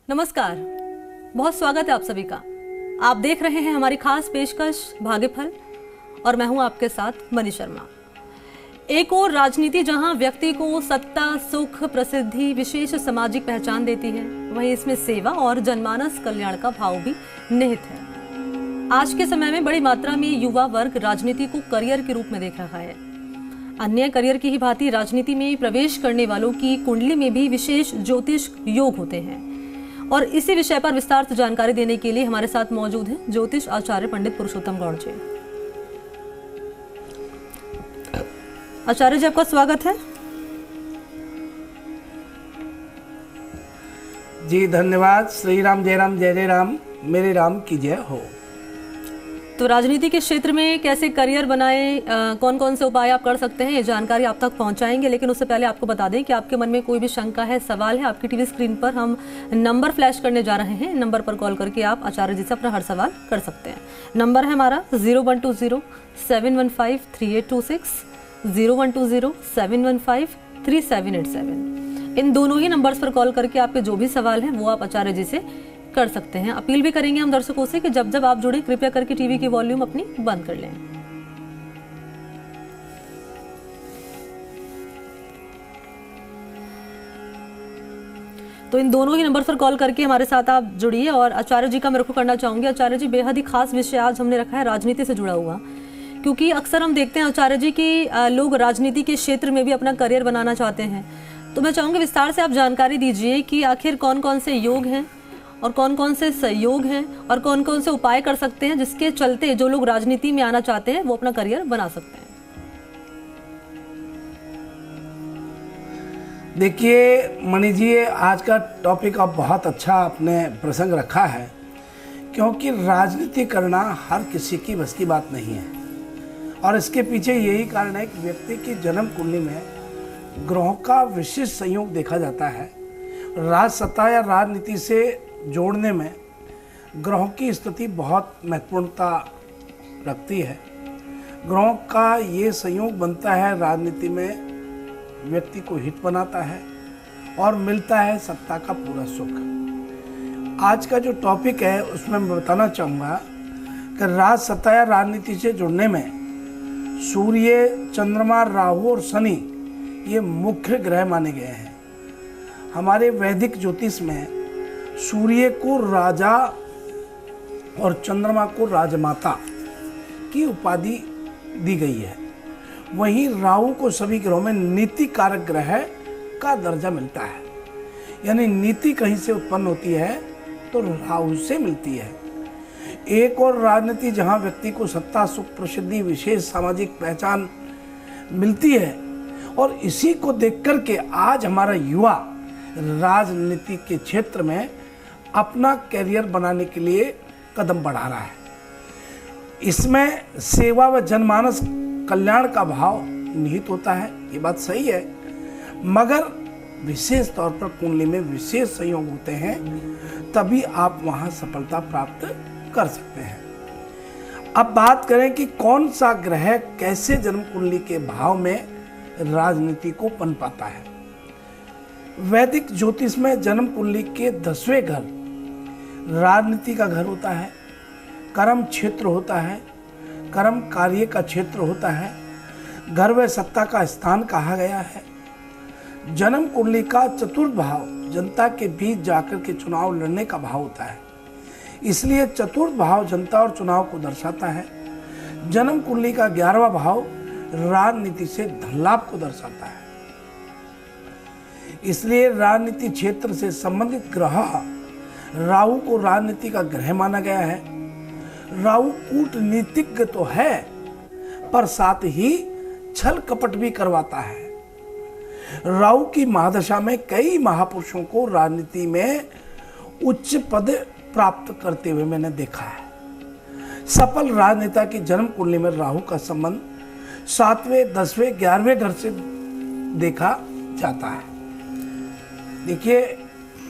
नमस्कार, बहुत स्वागत है आप सभी का। आप देख रहे हैं हमारी खास पेशकश भाग्यफल और मैं हूं आपके साथ मनीष शर्मा। एक और राजनीति जहां व्यक्ति को सत्ता, सुख, प्रसिद्धि, विशेष सामाजिक पहचान देती है, वहीं इसमें सेवा और जनमानस कल्याण का भाव भी निहित है। आज के समय में बड़ी मात्रा में युवा वर्ग राजनीति को करियर के रूप में देख रहा है। अन्य करियर की ही भांति राजनीति में प्रवेश करने वालों की कुंडली में भी विशेष ज्योतिष योग होते हैं और इसी विषय पर विस्तार से जानकारी देने के लिए हमारे साथ मौजूद हैं ज्योतिष आचार्य पंडित पुरुषोत्तम गौड़ जी। आचार्य जी, आपका स्वागत है। जी धन्यवाद। श्री राम जय राम जय जय राम, मेरे राम की जय हो। तो राजनीति के क्षेत्र में कैसे करियर बनाए, कौन कौन से उपाय आप कर सकते हैं, ये जानकारी आप तक पहुंचाएंगे। लेकिन उससे पहले आपको बता दें कि आपके मन में कोई भी शंका है, सवाल है, आपकी टीवी स्क्रीन पर हम नंबर फ्लैश करने जा रहे हैं। नंबर पर कॉल करके आप आचार्य जी से अपना हर सवाल कर सकते हैं। नंबर है हमारा 0120-715-3826, 0120-715-3787। इन दोनों ही नंबर्स पर कॉल करके आपके जो भी सवाल हैं वो आप आचार्य जी से कर सकते हैं। अपील भी करेंगे हम दर्शकों से कि जब जब आप जुड़े कृपया करके टीवी की वॉल्यूम अपनी बंद कर लें। तो इन दोनों ही नंबर पर कॉल करके हमारे साथ आप जुड़िए और आचार्य जी का मैं रुख करना चाहूंगी। आचार्य जी, बेहद ही खास विषय आज हमने रखा है राजनीति से जुड़ा हुआ, क्योंकि अक्सर हम देखते हैं आचार्य जी कि लोग राजनीति के क्षेत्र में भी अपना करियर बनाना चाहते हैं। तो मैं चाहूंगी विस्तार से आप जानकारी दीजिए कि आखिर कौन कौन से योग हैं और कौन कौन से सहयोग हैं और कौन कौन से उपाय कर सकते हैं जिसके चलते जो लोग राजनीति में आना चाहते हैं वो अपना करियर बना सकते हैं। देखिए मणि जी, आज का टॉपिक आप बहुत अच्छा आपने प्रसंग रखा है, क्योंकि राजनीति करना हर किसी की बस की बात नहीं है। और इसके पीछे यही कारण है कि व्यक्ति की जन्म कुंडली में ग्रहों का विशेष संयोग देखा जाता है। राज सत्ता या राजनीति से जोड़ने में ग्रहों की स्थिति बहुत महत्वपूर्णता रखती है। ग्रहों का ये संयोग बनता है, राजनीति में व्यक्ति को हित बनाता है और मिलता है सत्ता का पूरा सुख। आज का जो टॉपिक है उसमें मैं बताना चाहूँगा कि राज सत्ता या राजनीति से जुड़ने में सूर्य, चंद्रमा, राहु और शनि ये मुख्य ग्रह माने गए हैं। हमारे वैदिक ज्योतिष में सूर्य को राजा और चंद्रमा को राजमाता की उपाधि दी गई है। वहीं राहु को सभी ग्रहों में नीति कारक ग्रह का दर्जा मिलता है, यानी नीति कहीं से उत्पन्न होती है तो राहु से मिलती है। एक और राजनीति जहां व्यक्ति को सत्ता, सुख, प्रसिद्धि, विशेष सामाजिक पहचान मिलती है और इसी को देख करके आज हमारा युवा राजनीति के क्षेत्र में अपना कैरियर बनाने के लिए कदम बढ़ा रहा है। इसमें सेवा व जनमानस कल्याण का भाव निहित होता है, ये बात सही है, मगर विशेष तौर पर कुंडली में विशेष संयोग होते हैं, तभी आप वहां सफलता प्राप्त कर सकते हैं। अब बात करें कि कौन सा ग्रह कैसे जन्म कुंडली के भाव में राजनीति को पनपाता है। वैदिक ज्योतिष में जन्म कुंडली के 10वें घर राजनीति का घर होता है, कर्म क्षेत्र होता है, कर्म कार्य का क्षेत्र होता है, घर व सत्ता का स्थान कहा गया है। जन्म कुंडली का चतुर्थ भाव जनता के बीच जाकर के चुनाव लड़ने का भाव होता है, इसलिए चतुर्थ भाव जनता और चुनाव को दर्शाता है। जन्म कुंडली का 11वां भाव राजनीति से धन लाभ को दर्शाता है, इसलिए राजनीति क्षेत्र से संबंधित ग्रह राहु को राजनीति का ग्रह माना गया है। राहु कूटनीतिज्ञ तो है, पर साथ ही छल कपट भी करवाता है। राहु की महादशा में कई महापुरुषों को राजनीति में उच्च पद प्राप्त करते हुए मैंने देखा है। सफल राजनेता की जन्म कुंडली में राहु का संबंध 7वें, 10वें, 11वें घर से देखा जाता है। देखिए,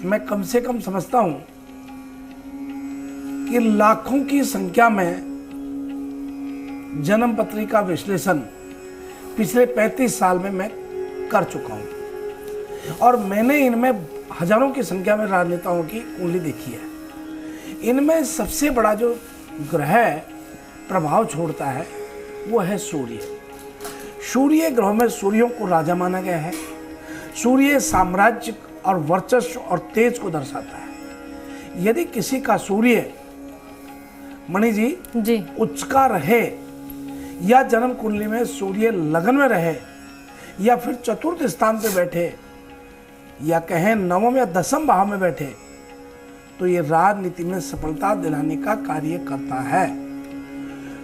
मैं कम से कम समझता हूं कि लाखों की संख्या में जन्म पत्री का विश्लेषण पिछले 35 साल में मैं कर चुका हूं और मैंने इनमें हजारों की संख्या में राजनेताओं की कुंडली देखी है। इनमें सबसे बड़ा जो ग्रह प्रभाव छोड़ता है वो है सूर्य। सूर्य ग्रह में सूर्यों को राजा माना गया है। सूर्य साम्राज्य और वर्चस्व और तेज को दर्शाता है। यदि किसी का सूर्य मणि जी उच्च का रहे या जन्म कुंडली में सूर्य लगन में रहे या फिर चतुर्थ स्थान पे बैठे या कहें नवम या दसम भाव में बैठे तो ये राजनीति में सफलता दिलाने का कार्य करता है।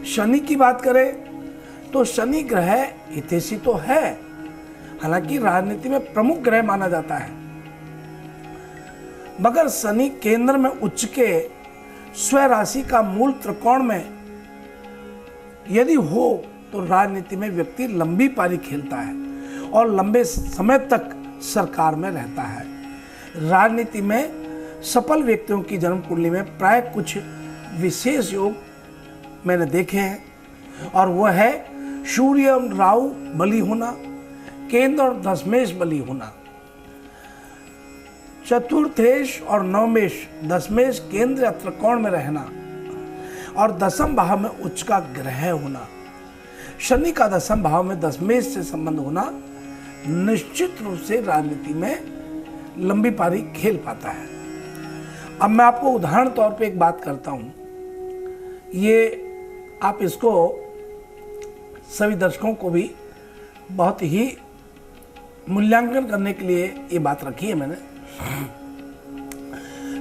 शनि की बात करें तो शनि ग्रह हितैषी तो है, हालांकि राजनीति में प्रमुख ग्रह माना जाता है, मगर शनि केंद्र में उच्च के स्व राशि का मूल त्रिकोण में यदि हो तो राजनीति में व्यक्ति लंबी पारी खेलता है और लंबे समय तक सरकार में रहता है। राजनीति में सफल व्यक्तियों की जन्म कुंडली में प्राय कुछ विशेष योग मैंने देखे हैं और वह है सूर्य राहु बली होना, केंद्र और दशमेश बली होना, चतुर्थेश और नवमेश दशमेश केंद्र या त्रिकोण में रहना और दसम भाव में उच्च का ग्रह होना। शनि का दसम भाव में दशमेश से संबंध होना निश्चित रूप से राजनीति में लंबी पारी खेल पाता है। अब मैं आपको उदाहरण तौर पे एक बात करता हूं, ये आप इसको सभी दर्शकों को भी बहुत ही मूल्यांकन करने के लिए ये बात रखी है मैंने।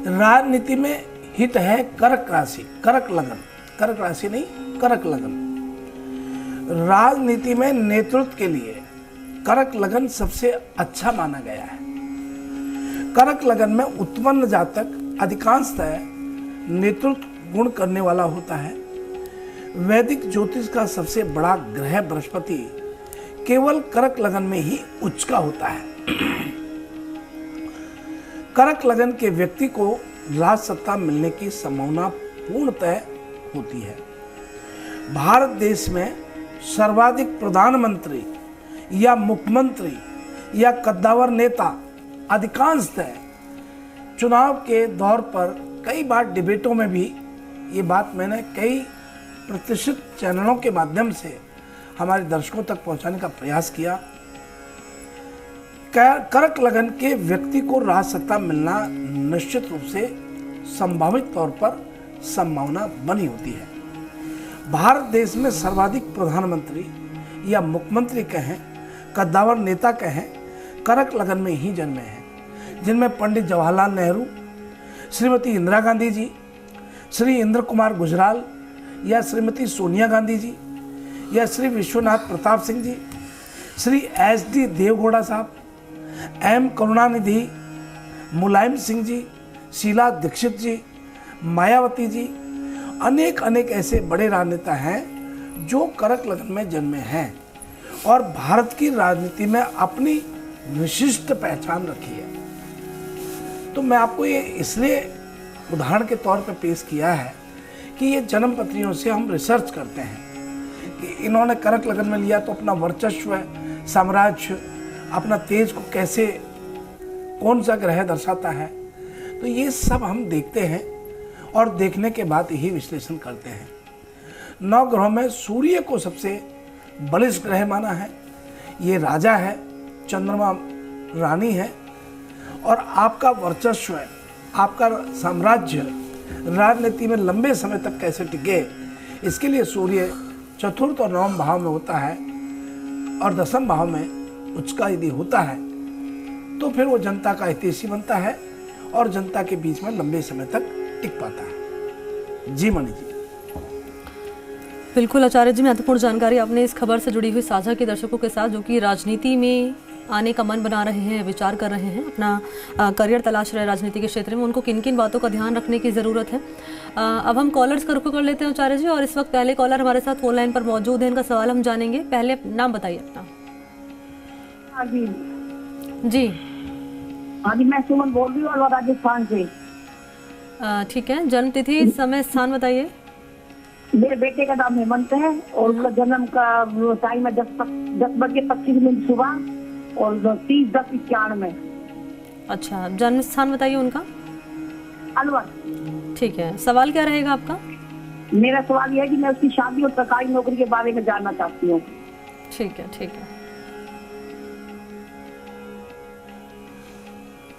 राजनीति में हित है कर्क राशि, कर्क लगन, कर्क राशि नहीं कर्क लगन। राजनीति में नेतृत्व के लिए कर्क लगन सबसे अच्छा माना गया है। कर्क लगन में उत्पन्न जातक अधिकांशतः नेतृत्व गुण करने वाला होता है। वैदिक ज्योतिष का सबसे बड़ा ग्रह बृहस्पति केवल कर्क लगन में ही उच्च का होता है। कर्क लगन के व्यक्ति को राज सत्ता मिलने की संभावना पूर्णतः होती है। भारत देश में सर्वाधिक प्रधानमंत्री या मुख्यमंत्री या कद्दावर नेता अधिकांशतः चुनाव के दौर पर कई बार डिबेटों में भी ये बात मैंने कई प्रतिष्ठित चैनलों के माध्यम से हमारे दर्शकों तक पहुंचाने का प्रयास किया। कर्क लगन के व्यक्ति को राज सत्ता मिलना निश्चित रूप से संभावित तौर पर संभावना बनी होती है। भारत देश में सर्वाधिक प्रधानमंत्री या मुख्यमंत्री कहें, कद्दावर नेता कहें, कर्क लगन में ही जन्मे हैं, जिनमें पंडित जवाहरलाल नेहरू, श्रीमती इंदिरा गांधी जी, श्री इंद्र कुमार गुजराल या श्रीमती सोनिया गांधी जी या श्री विश्वनाथ प्रताप सिंह जी, श्री एस.डी. देवगौड़ा साहब, एम करुणानिधि, मुलायम सिंह जी, शीला दीक्षित जी, मायावती जी, अनेक अनेक ऐसे बड़े राजनेता हैं जो कर्क लगन में जन्मे हैं और भारत की राजनीति में अपनी विशिष्ट पहचान रखी है। तो मैं आपको ये इसलिए उदाहरण के तौर पर पेश किया है कि ये जन्म पत्रियों से हम रिसर्च करते हैं कि इन्होंने कर्क लगन में लिया तो अपना वर्चस्व, साम्राज्य, अपना तेज को कैसे कौन सा ग्रह दर्शाता है, तो ये सब हम देखते हैं और देखने के बाद यही विश्लेषण करते हैं। 9 ग्रहों में सूर्य को सबसे बलिष्ठ ग्रह माना है। ये राजा है, चंद्रमा रानी है और आपका वर्चस्व है, आपका साम्राज्य राजनीति में लंबे समय तक कैसे टिके, इसके लिए सूर्य चतुर्थ और नवम भाव में होता है और दसम भाव में उच्च का यदि होता है तो फिर वो जनता का हितैषी बनता है और जनता के बीच में लंबे समय तक टिक पाता है। जी मणि जी। बिल्कुल आचार्य जी, महत्वपूर्ण जानकारी आपने इस खबर से जुड़ी हुई साझा की दर्शकों के साथ, जो कि राजनीति में आने का मन बना रहे हैं, विचार कर रहे हैं, अपना करियर तलाश रहे राजनीति के क्षेत्र में, उनको किन किन बातों का ध्यान रखने की ज़रूरत है। अब हम कॉलर्स का रुख कर लेते हैं आचार्य जी, और इस वक्त पहले कॉलर हमारे साथ फोन लाइन पर मौजूद है, इनका सवाल हम जानेंगे। पहले नाम बताइए अपना। जी हाँ जी, मैं सुमन बोल रही हूँ राजस्थान से। ठीक है, जन्म तिथि, समय, स्थान बताइए। मेरे बेटे का नाम हेमंत है और उसका जन्म का टाइम है 10:25 सुबह और 30:10:91। अच्छा, जन्म स्थान बताइए उनका। अलवर। ठीक है, सवाल क्या रहेगा आपका? मेरा सवाल यह है कि मैं उसकी शादी और सरकारी नौकरी के बारे में जानना चाहती हूँ। ठीक है, ठीक है।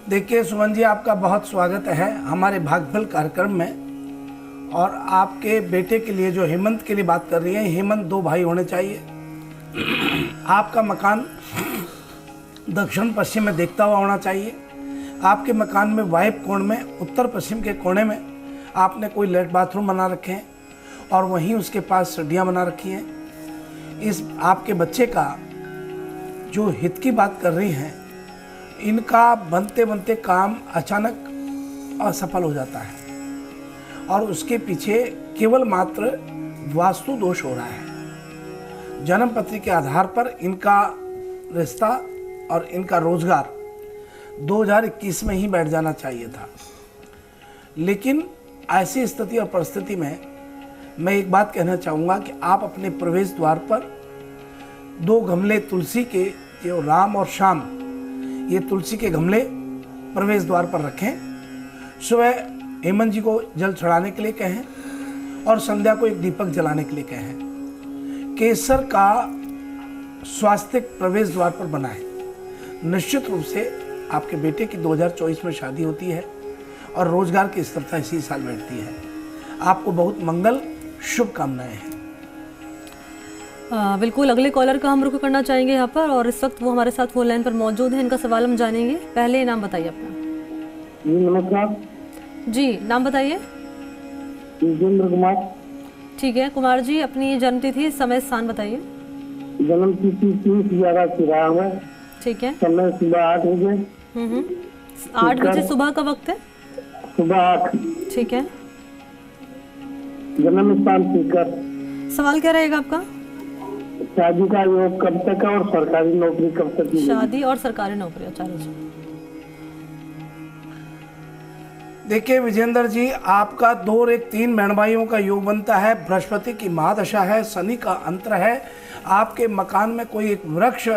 देखिए सुमन जी, आपका बहुत स्वागत है हमारे भाग्यफल कार्यक्रम में। और आपके बेटे के लिए जो हेमंत के लिए बात कर रही है, हेमंत 2 भाई होने चाहिए। आपका मकान दक्षिण पश्चिम में देखता हुआ होना चाहिए। आपके मकान में वायव्य कोण में उत्तर पश्चिम के कोने में आपने कोई लेट बाथरूम बना रखे हैं और वहीं उसके पास सीढ़ियाँ बना रखी हैं। इस आपके बच्चे का जो हित की बात कर रही हैं, इनका बनते बनते काम अचानक असफल हो जाता है और उसके पीछे केवल मात्र वास्तु दोष हो रहा है। जन्म पत्री के आधार पर इनका रिश्ता और इनका रोजगार 2021 में ही बैठ जाना चाहिए था, लेकिन ऐसी स्थिति और परिस्थिति में मैं एक बात कहना चाहूँगा कि आप अपने प्रवेश द्वार पर 2 गमले तुलसी के, जो राम और श्याम, ये तुलसी के गमले प्रवेश द्वार पर रखें। सुबह हेमंत जी को जल चढ़ाने के लिए कहें और संध्या को एक दीपक जलाने के लिए कहें। केसर का स्वास्तिक प्रवेश द्वार पर बनाएं। निश्चित रूप से आपके बेटे की 2024 में शादी होती है और रोजगार की स्थिरता इसी साल बैठती है। आपको बहुत मंगल, शुभकामनाएं हैं। बिल्कुल, अगले कॉलर का हम रुख करना चाहेंगे यहाँ पर, और इस वक्त वो हमारे साथ फोन लाइन पर मौजूद हैं। इनका सवाल हम जानेंगे। पहले नाम बताइए अपना। जी नमस्कार। जी, नाम बताइए। जितेंद्र कुमार। ठीक है कुमार जी, अपनी जन्मतिथि, समय, स्थान बताइए। जन्म तिथि 30/11 है। ठीक है। समय सुबह 8 बजे। 8 बजे सुबह का वक्त है? सुबह 8। ठीक है। जन्म स्थान सीकर। सवाल क्या रहेगा आपका? शादी का योग कब तक है और सरकारी नौकरी कब तक? शादी और सरकारी नौकरी। आचार्य जी, देखिए विजेंद्र जी, आपका 2 और 1 3 मेणबाइयों का योग बनता है। बृहस्पति की महादशा है, शनि का अंतर है। आपके मकान में कोई एक वृक्ष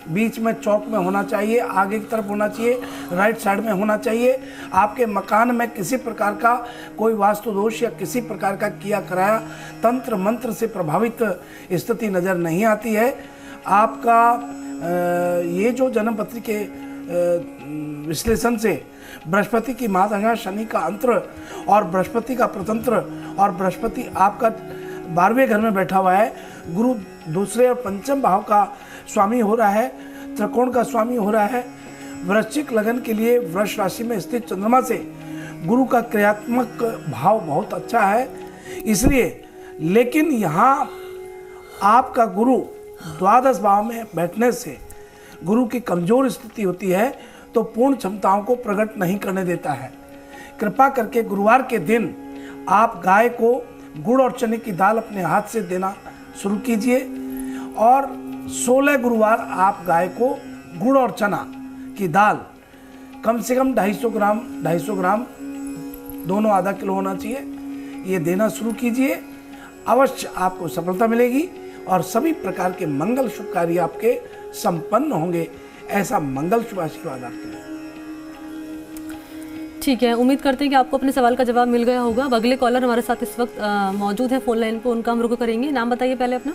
बीच में चौक में होना चाहिए, आगे की तरफ होना चाहिए, राइट साइड में होना चाहिए। आपके मकान में किसी प्रकार का कोई वास्तु दोष या किसी प्रकार का किया कराया तंत्र मंत्र से प्रभावित स्थिति नज़र नहीं आती है। आपका ये जो जन्म पत्री के विश्लेषण से बृहस्पति की महादशा, शनि का अंतर और बृहस्पति का प्रतंत्र, और बृहस्पति आपका 12वें घर में बैठा हुआ है। गुरु दूसरे और पंचम भाव का स्वामी हो रहा है, त्रिकोण का स्वामी हो रहा है। वृश्चिक लगन के लिए वृष राशि में स्थित चंद्रमा से गुरु का क्रियात्मक भाव बहुत अच्छा है, इसलिए। लेकिन यहाँ आपका गुरु द्वादश भाव में बैठने से गुरु की कमजोर स्थिति होती है, तो पूर्ण क्षमताओं को प्रकट नहीं करने देता है। कृपा करके गुरुवार के दिन आप गाय को गुड़ और चने की दाल अपने हाथ से देना शुरू कीजिए, और 16 गुरुवार आप गाय को गुड़ और चना की दाल कम से कम 250 ग्राम दोनों आधा किलो होना चाहिए, ये देना शुरू कीजिए। अवश्य आपको सफलता मिलेगी और सभी प्रकार के मंगल शुभ कार्य आपके संपन्न होंगे। ऐसा मंगल शुभ आशीर्वाद आपके लिए। ठीक है, उम्मीद करते हैं कि आपको अपने सवाल का जवाब मिल गया होगा। अब अगले कॉलर हमारे साथ इस वक्त मौजूद है फोन लाइन पर, उनका हम रुख करेंगे। नाम बताइए पहले अपना।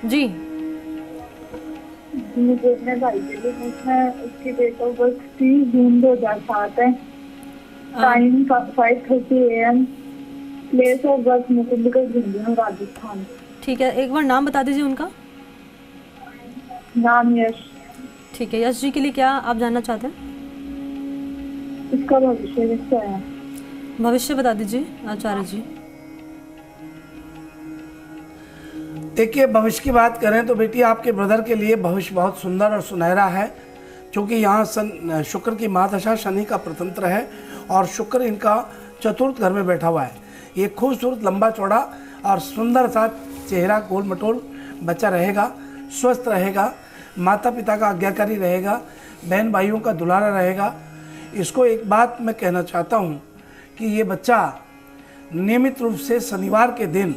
जी, मुझे अपने भाई के लिए पूछना है। उसकी डेट ऑफ बर्थ 30 जून 2007 है। Time 5:30 AM। Place of birth Mukundgarh, Jhunjhunu, Rajasthan. ठीक है, एक बार नाम बता दीजिए उनका। नाम यश। ठीक है, यश जी के लिए क्या आप जानना चाहते हैं? इसका भविष्य क्या है? भविष्य बता दीजिए आचार्य जी। देखिए, भविष्य की बात करें तो बेटी आपके ब्रदर के लिए भविष्य बहुत सुंदर और सुनहरा है, क्योंकि यहाँ शुक्र की महादशा, शनि का प्रतंत्र है और शुक्र इनका चतुर्थ घर में बैठा हुआ है। ये खूबसूरत, लंबा चौड़ा और सुंदर सा चेहरा, गोल मटोल बच्चा रहेगा, स्वस्थ रहेगा, माता पिता का आज्ञाकारी रहेगा, बहन भाइयों का दुलारा रहेगा। इसको एक बात मैं कहना चाहता हूँ कि ये बच्चा नियमित रूप से शनिवार के दिन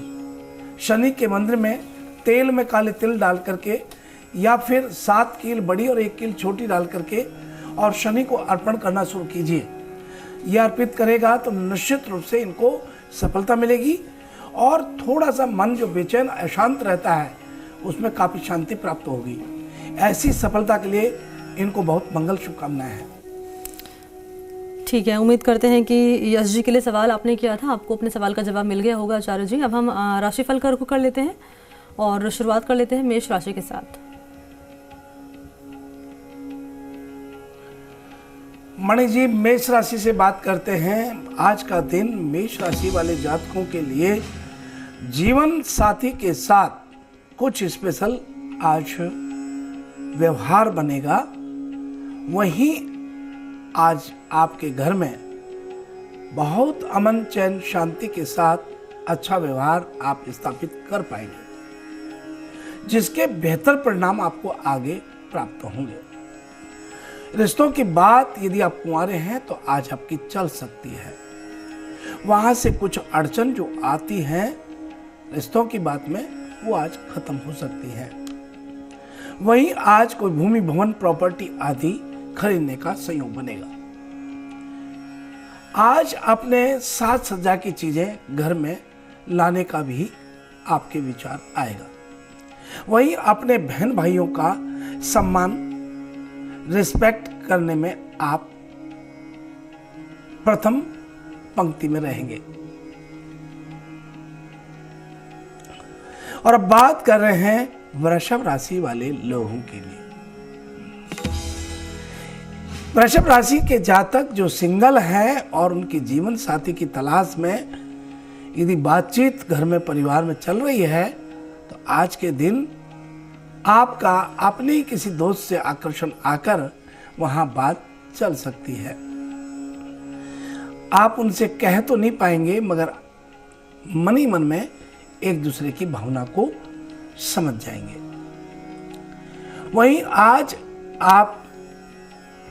शनि के मंदिर में तेल में काले तिल डाल करके, या फिर 7 कील बड़ी और 1 कील छोटी डाल करके, और शनि को अर्पण करना शुरू कीजिए। यह अर्पित करेगा तो निश्चित रूप से इनको सफलता मिलेगी और थोड़ा सा मन जो बेचैन अशांत रहता है उसमें काफ़ी शांति प्राप्त होगी। ऐसी सफलता के लिए इनको बहुत मंगल शुभकामनाएं हैं। ठीक है, उम्मीद करते हैं कि यश जी के लिए सवाल आपने किया था, आपको अपने सवाल का जवाब मिल गया होगा आचार्य जी। अब हम राशिफल का रुख कर लेते हैं और शुरुआत कर लेते हैं मेष राशि के साथ। मणि जी, मेष राशि से बात करते हैं। आज का दिन मेष राशि वाले जातकों के लिए जीवन साथी के साथ कुछ स्पेशल आज व्यवहार बनेगा। वहीं आज आपके घर में बहुत अमन चैन शांति के साथ अच्छा व्यवहार आप स्थापित कर पाएंगे, जिसके बेहतर परिणाम आपको आगे प्राप्त होंगे। रिश्तों की बात यदि आप कुंवारे हैं तो आज आपकी चल सकती है। वहां से कुछ अड़चन जो आती हैं रिश्तों की बात में, वो आज खत्म हो सकती है। वहीं आज कोई भूमि भवन प्रॉपर्टी आदि खरीदने का संयोग बनेगा। आज अपने साज सज्जा की चीजें घर में लाने का भी आपके विचार आएगा। वहीं अपने बहन भाइयों का सम्मान रिस्पेक्ट करने में आप प्रथम पंक्ति में रहेंगे। और अब बात कर रहे हैं वृषभ राशि वाले लोगों के लिए। वृषभ राशि के जातक जो सिंगल हैं और उनकी जीवन साथी की तलाश में यदि बातचीत घर में परिवार में चल रही है तो आज के दिन आपका अपने ही किसी दोस्त से आकर्षण आकर वहां बात चल सकती है। आप उनसे कह तो नहीं पाएंगे मगर मन ही मन में एक दूसरे की भावना को समझ जाएंगे। वहीं आज आप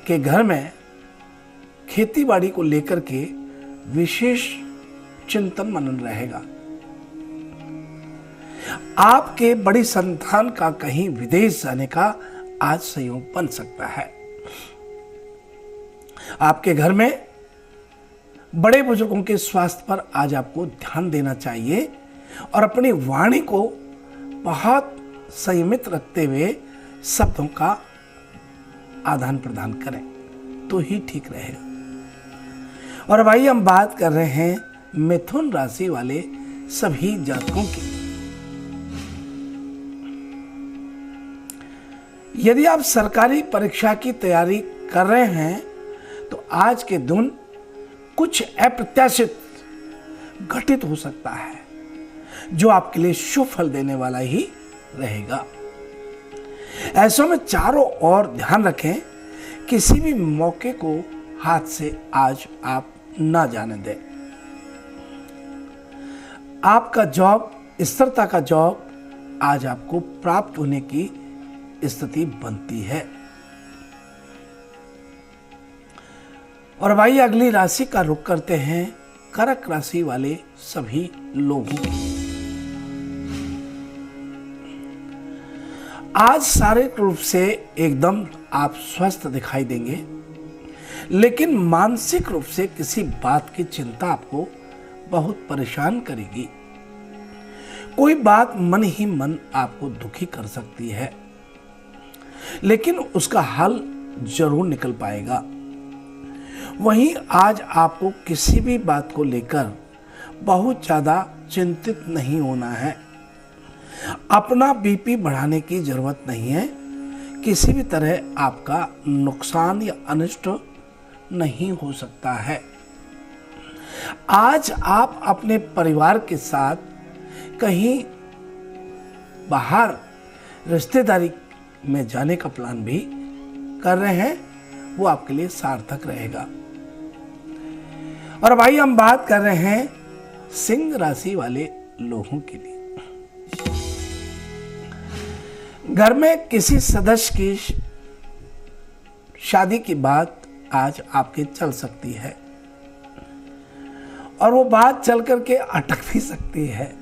के घर में खेती बाड़ी को लेकर के विशेष चिंतन मनन रहेगा। आपके बड़ी संतान का कहीं विदेश जाने का आज संयोग बन सकता है। आपके घर में बड़े बुजुर्गों के स्वास्थ्य पर आज आपको ध्यान देना चाहिए और अपनी वाणी को बहुत संयमित रखते हुए शब्दों का आदान प्रदान करें तो ही ठीक रहेगा। और भाई हम बात कर रहे हैं मिथुन राशि वाले सभी जातकों की। यदि आप सरकारी परीक्षा की तैयारी कर रहे हैं तो आज के दिन कुछ अप्रत्याशित घटित हो सकता है जो आपके लिए शुभ फल देने वाला ही रहेगा। ऐसों में चारों ओर ध्यान रखें, किसी भी मौके को हाथ से आज आप ना जाने दें। आपका जॉब, स्थिरता का जॉब आज आपको प्राप्त होने की स्थिति बनती है। और भाई अगली राशि का रुख करते हैं कर्क राशि वाले सभी लोगों की। आज शारीरिक रूप से एकदम आप स्वस्थ दिखाई देंगे, लेकिन मानसिक रूप से किसी बात की चिंता आपको बहुत परेशान करेगी। कोई बात मन ही मन आपको दुखी कर सकती है, लेकिन उसका हल जरूर निकल पाएगा। वहीं आज आपको किसी भी बात को लेकर बहुत ज्यादा चिंतित नहीं होना है। अपना बीपी बढ़ाने की जरूरत नहीं है। किसी भी तरह आपका नुकसान या अनिष्ट नहीं हो सकता है। आज आप अपने परिवार के साथ कहीं बाहर रिश्तेदारी में जाने का प्लान भी कर रहे हैं, वो आपके लिए सार्थक रहेगा। और भाई हम बात कर रहे हैं सिंह राशि वाले लोगों के लिए। घर में किसी सदस्य की शादी की बात आज आपके चल सकती है और वो बात चल करके अटक भी सकती है।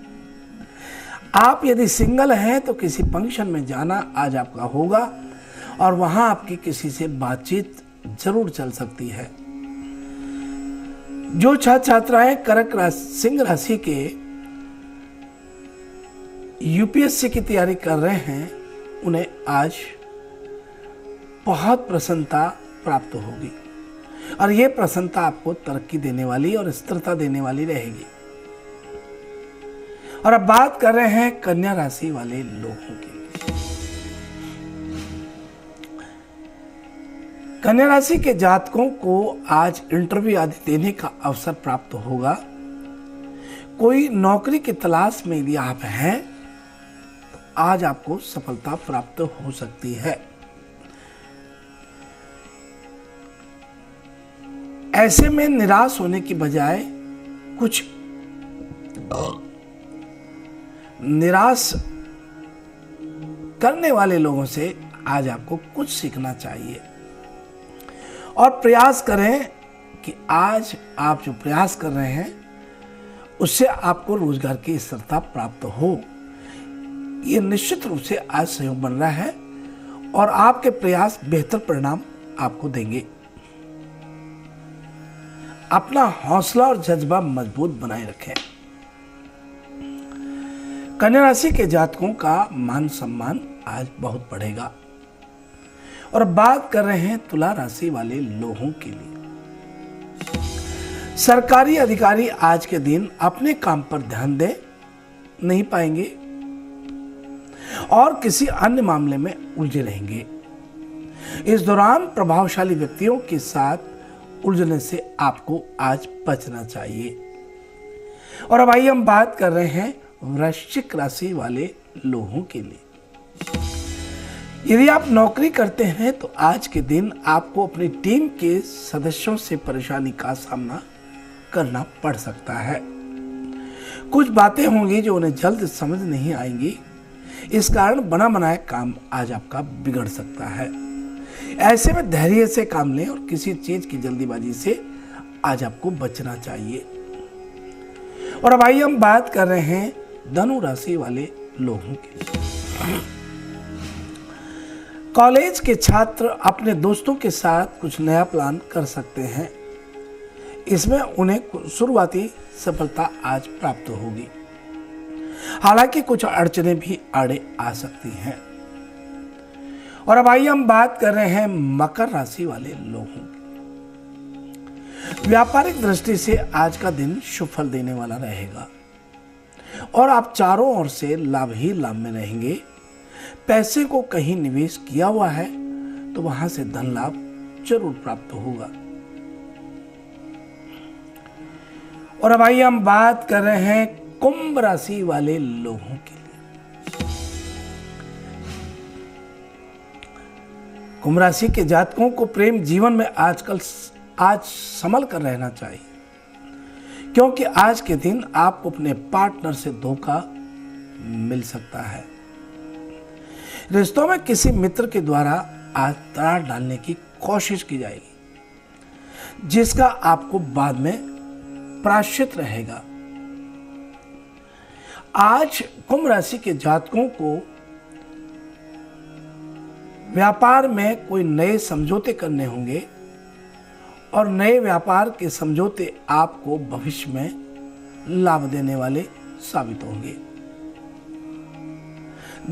आप यदि सिंगल हैं तो किसी फंक्शन में जाना आज आपका होगा और वहां आपकी किसी से बातचीत जरूर चल सकती है। जो छात्र छात्राएं कर्क राशि, सिंह राशि के यूपीएससी की तैयारी कर रहे हैं, उन्हें आज बहुत प्रसन्नता प्राप्त होगी और ये प्रसन्नता आपको तरक्की देने वाली और स्थिरता देने वाली रहेगी। और अब बात कर रहे हैं कन्या राशि वाले लोगों की। कन्या राशि के जातकों को आज इंटरव्यू आदि देने का अवसर प्राप्त होगा। कोई नौकरी की तलाश में यदि आप हैं तो आज आपको सफलता प्राप्त हो सकती है। ऐसे में निराश होने की बजाय कुछ निराश करने वाले लोगों से आज आपको कुछ सीखना चाहिए और प्रयास करें कि आज आप जो प्रयास कर रहे हैं उससे आपको रोजगार की स्थिरता प्राप्त हो। ये निश्चित रूप से आज सहयोग बन रहा है और आपके प्रयास बेहतर परिणाम आपको देंगे। अपना हौसला और जज्बा मजबूत बनाए रखें। कन्या राशि के जातकों का मान सम्मान आज बहुत बढ़ेगा। और बात कर रहे हैं तुला राशि वाले लोगों के लिए। सरकारी अधिकारी आज के दिन अपने काम पर ध्यान दे नहीं पाएंगे और किसी अन्य मामले में उलझे रहेंगे। इस दौरान प्रभावशाली व्यक्तियों के साथ उलझने से आपको आज बचना चाहिए। और अब आइए हम बात कर रहे हैं वृश्चिक राशि वाले लोगों के लिए। यदि आप नौकरी करते हैं तो आज के दिन आपको अपनी टीम के सदस्यों से परेशानी का सामना करना पड़ सकता है। कुछ बातें होंगी जो उन्हें जल्द समझ नहीं आएंगी। इस कारण बना बनाया काम आज आपका बिगड़ सकता है। ऐसे में धैर्य से काम लें और किसी चीज की जल्दीबाजी से आज आपको बचना चाहिए। और अब आइए हम बात कर रहे हैं धनु राशि वाले लोगों के। कॉलेज के छात्र अपने दोस्तों के साथ कुछ नया प्लान कर सकते हैं। इसमें उन्हें शुरुआती सफलता आज प्राप्त होगी। हालांकि कुछ अड़चनें भी आड़े आ सकती हैं। और अब आइए हम बात कर रहे हैं मकर राशि वाले लोगों की। व्यापारिक दृष्टि से आज का दिन शुभ फल देने वाला रहेगा और आप चारों ओर से लाभ ही लाभ में रहेंगे। पैसे को कहीं निवेश किया हुआ है तो वहां से धन लाभ जरूर प्राप्त होगा। और अब आइए हम बात कर रहे हैं कुंभ राशि वाले लोगों के लिए। कुंभ राशि के जातकों को प्रेम जीवन में आज संभल कर रहना चाहिए, क्योंकि आज के दिन आपको अपने पार्टनर से धोखा मिल सकता है। रिश्तों में किसी मित्र के द्वारा आज दरार डालने की कोशिश की जाएगी, जिसका आपको बाद में प्रायश्चित रहेगा। आज कुंभ राशि के जातकों को व्यापार में कोई नए समझौते करने होंगे और नए व्यापार के समझौते आपको भविष्य में लाभ देने वाले साबित होंगे।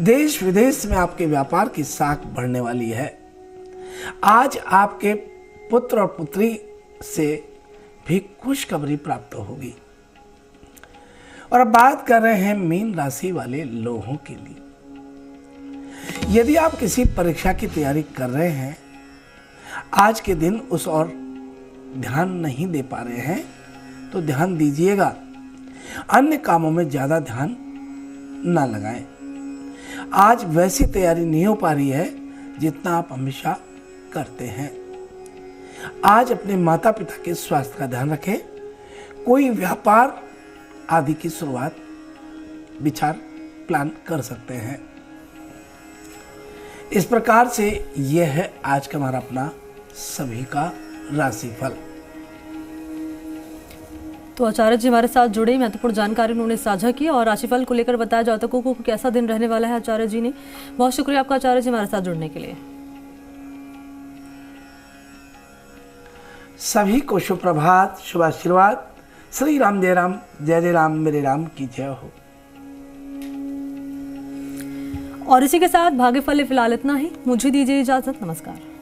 देश विदेश में आपके व्यापार की साख बढ़ने वाली है। आज आपके पुत्र और पुत्री से भी खुशखबरी प्राप्त होगी। और अब बात कर रहे हैं मीन राशि वाले लोगों के लिए। यदि आप किसी परीक्षा की तैयारी कर रहे हैं, आज के दिन उस और ध्यान नहीं दे पा रहे हैं तो ध्यान दीजिएगा। अन्य कामों में ज्यादा ध्यान ना लगाएं। आज वैसी तैयारी नहीं हो पा रही है जितना आप हमेशा करते हैं। आज अपने माता पिता के स्वास्थ्य का ध्यान रखें। कोई व्यापार आदि की शुरुआत विचार प्लान कर सकते हैं। इस प्रकार से यह है आज का हमारा अपना सभी का राशिफल। तो आचार्य जी हमारे साथ जुड़े, महत्वपूर्ण जानकारी उन्होंने साझा की और राशिफल को लेकर बताया जातकों को कैसा दिन रहने वाला है आचार्य जी ने। बहुत शुक्रिया आपका आचार्य जी हमारे साथ जुड़ने के लिए। सभी को सुप्रभात, शुभ आशीर्वाद। श्री राम जय राम, जय जय राम मेरे राम की जय हो। और इसी के साथ भाग्यफल फिलहाल इतना ही। मुझे दीजिए इजाजत। नमस्कार।